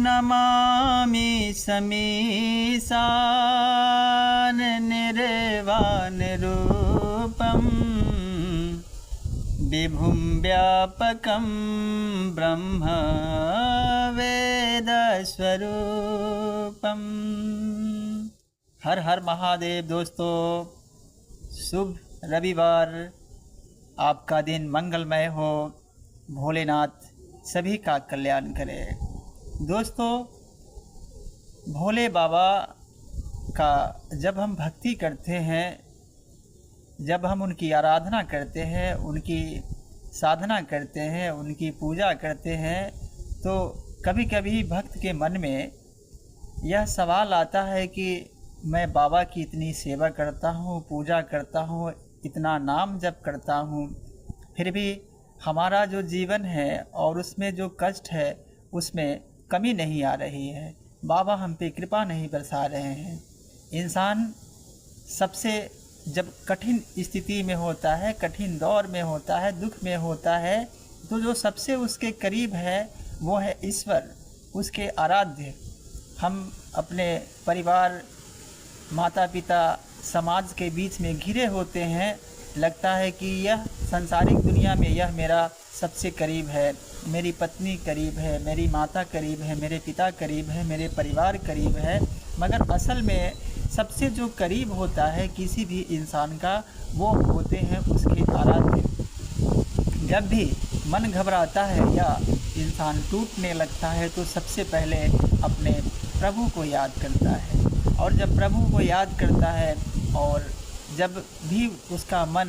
नमामि समीशान निर्वाण रूपं विभुं व्यापकं ब्रह्म वेदस्वरूपम्। हर हर महादेव। दोस्तों, शुभ रविवार, आपका दिन मंगलमय हो। भोलेनाथ सभी का कल्याण करे। दोस्तों, भोले बाबा का जब हम भक्ति करते हैं, जब हम उनकी आराधना करते हैं, उनकी साधना करते हैं, उनकी पूजा करते हैं, तो कभी कभी भक्त के मन में यह सवाल आता है कि मैं बाबा की इतनी सेवा करता हूँ, पूजा करता हूँ, इतना नाम जप करता हूँ, फिर भी हमारा जो जीवन है और उसमें जो कष्ट है उसमें कमी नहीं आ रही है। बाबा हम पे कृपा नहीं बरसा रहे हैं। इंसान सबसे जब कठिन स्थिति में होता है, कठिन दौर में होता है, दुख में होता है, तो जो सबसे उसके करीब है वो है ईश्वर, उसके आराध्य। हम अपने परिवार, माता पिता, समाज के बीच में घिरे होते हैं। लगता है कि यह संसारिक दुनिया में यह मेरा सबसे करीब है, मेरी पत्नी करीब है, मेरी माता करीब है, मेरे पिता करीब है, मेरे परिवार करीब है। मगर असल में सबसे जो करीब होता है किसी भी इंसान का, वो होते हैं उसके आराध्य। जब भी मन घबराता है या इंसान टूटने लगता है तो सबसे पहले अपने प्रभु को याद करता है। और जब प्रभु को याद करता है और जब भी उसका मन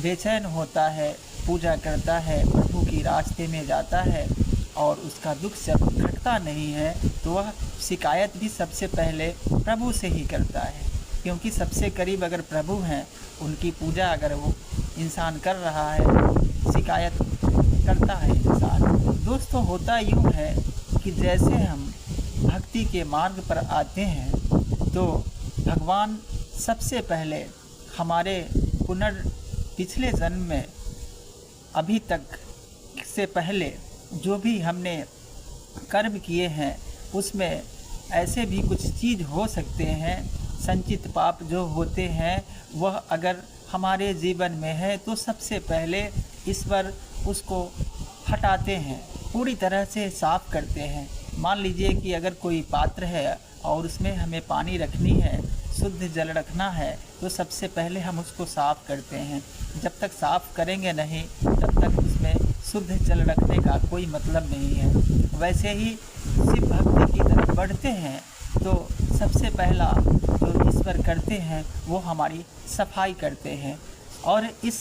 बेचैन होता है, पूजा करता है, प्रभु की रास्ते में जाता है और उसका दुख जब घटता नहीं है, तो वह शिकायत भी सबसे पहले प्रभु से ही करता है। क्योंकि सबसे करीब अगर प्रभु हैं, उनकी पूजा अगर वो इंसान कर रहा है, शिकायत करता है इंसान। दोस्तों, होता यूँ है कि जैसे हम भक्ति के मार्ग पर आते हैं तो भगवान सबसे पहले हमारे पिछले जन्म में, अभी तक से पहले जो भी हमने कर्म किए हैं उसमें ऐसे भी कुछ चीज़ हो सकते हैं, संचित पाप जो होते हैं वह अगर हमारे जीवन में है तो सबसे पहले ईश्वर उसको हटाते हैं, पूरी तरह से साफ़ करते हैं। मान लीजिए कि अगर कोई पात्र है और उसमें हमें पानी रखनी है, शुद्ध जल रखना है, तो सबसे पहले हम उसको साफ़ करते हैं। जब तक साफ़ करेंगे नहीं तब तक उसमें शुद्ध जल रखने का कोई मतलब नहीं है। वैसे ही शिव भक्ति की तरफ बढ़ते हैं तो सबसे पहला जो ईश्वर करते हैं वो हमारी सफाई करते हैं। और इस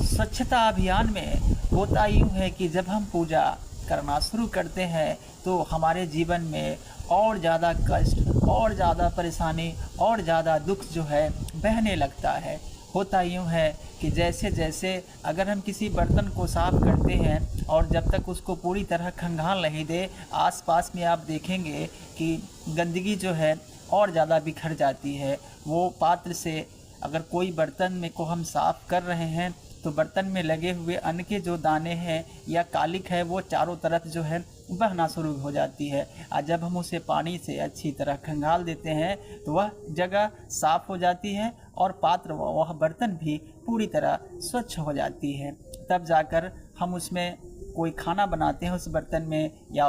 स्वच्छता अभियान में होता यूँ है कि जब हम पूजा करना शुरू करते हैं तो हमारे जीवन में और ज़्यादा कष्ट, और ज़्यादा परेशानी, और ज़्यादा दुख जो है बहने लगता है। होता यूँ है कि जैसे जैसे अगर हम किसी बर्तन को साफ़ करते हैं और जब तक उसको पूरी तरह खंगाल नहीं दे, आसपास में आप देखेंगे कि गंदगी जो है और ज़्यादा बिखर जाती है। वो पात्र से अगर कोई बर्तन में को हम साफ़ कर रहे हैं तो बर्तन में लगे हुए अन्न के जो दाने हैं या कालिक है वो चारों तरफ जो है बहना शुरू हो जाती है। और जब हम उसे पानी से अच्छी तरह खंगाल देते हैं तो वह जगह साफ़ हो जाती है और पात्र वह बर्तन भी पूरी तरह स्वच्छ हो जाती है। तब जाकर हम उसमें कोई खाना बनाते हैं, उस बर्तन में या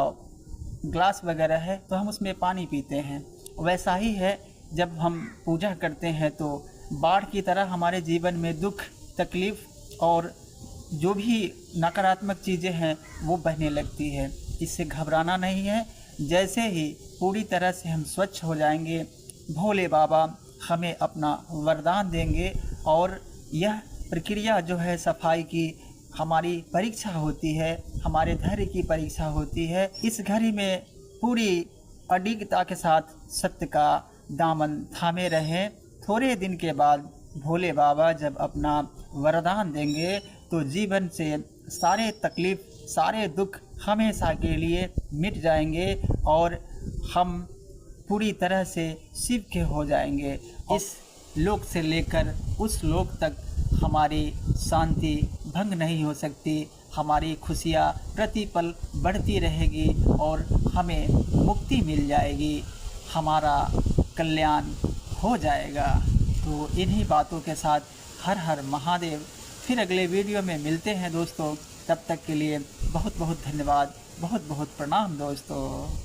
ग्लास वगैरह है तो हम उसमें पानी पीते हैं। वैसा ही है जब हम पूजा करते हैं तो बाढ़ की तरह हमारे जीवन में दुख, तकलीफ़ और जो भी नकारात्मक चीज़ें हैं वो बहने लगती है। इससे घबराना नहीं है। जैसे ही पूरी तरह से हम स्वच्छ हो जाएंगे, भोले बाबा हमें अपना वरदान देंगे और यह प्रक्रिया जो है सफाई की हमारी परीक्षा होती है, हमारे धैर्य की परीक्षा होती है। इस घड़ी में पूरी अडिगता के साथ सत्य का दामन थामे रहें। थोड़े दिन के बाद भोले बाबा जब अपना वरदान देंगे तो जीवन से सारे तकलीफ़, सारे दुख हमेशा के लिए मिट जाएंगे और हम पूरी तरह से शिव के हो जाएंगे। इस लोक से लेकर उस लोक तक हमारी शांति भंग नहीं हो सकती। हमारी खुशियाँ प्रतिपल बढ़ती रहेगी और हमें मुक्ति मिल जाएगी, हमारा कल्याण हो जाएगा। तो इन्हीं बातों के साथ हर हर महादेव। फिर अगले वीडियो में मिलते हैं दोस्तों। तब तक के लिए बहुत बहुत धन्यवाद, बहुत बहुत प्रणाम दोस्तों।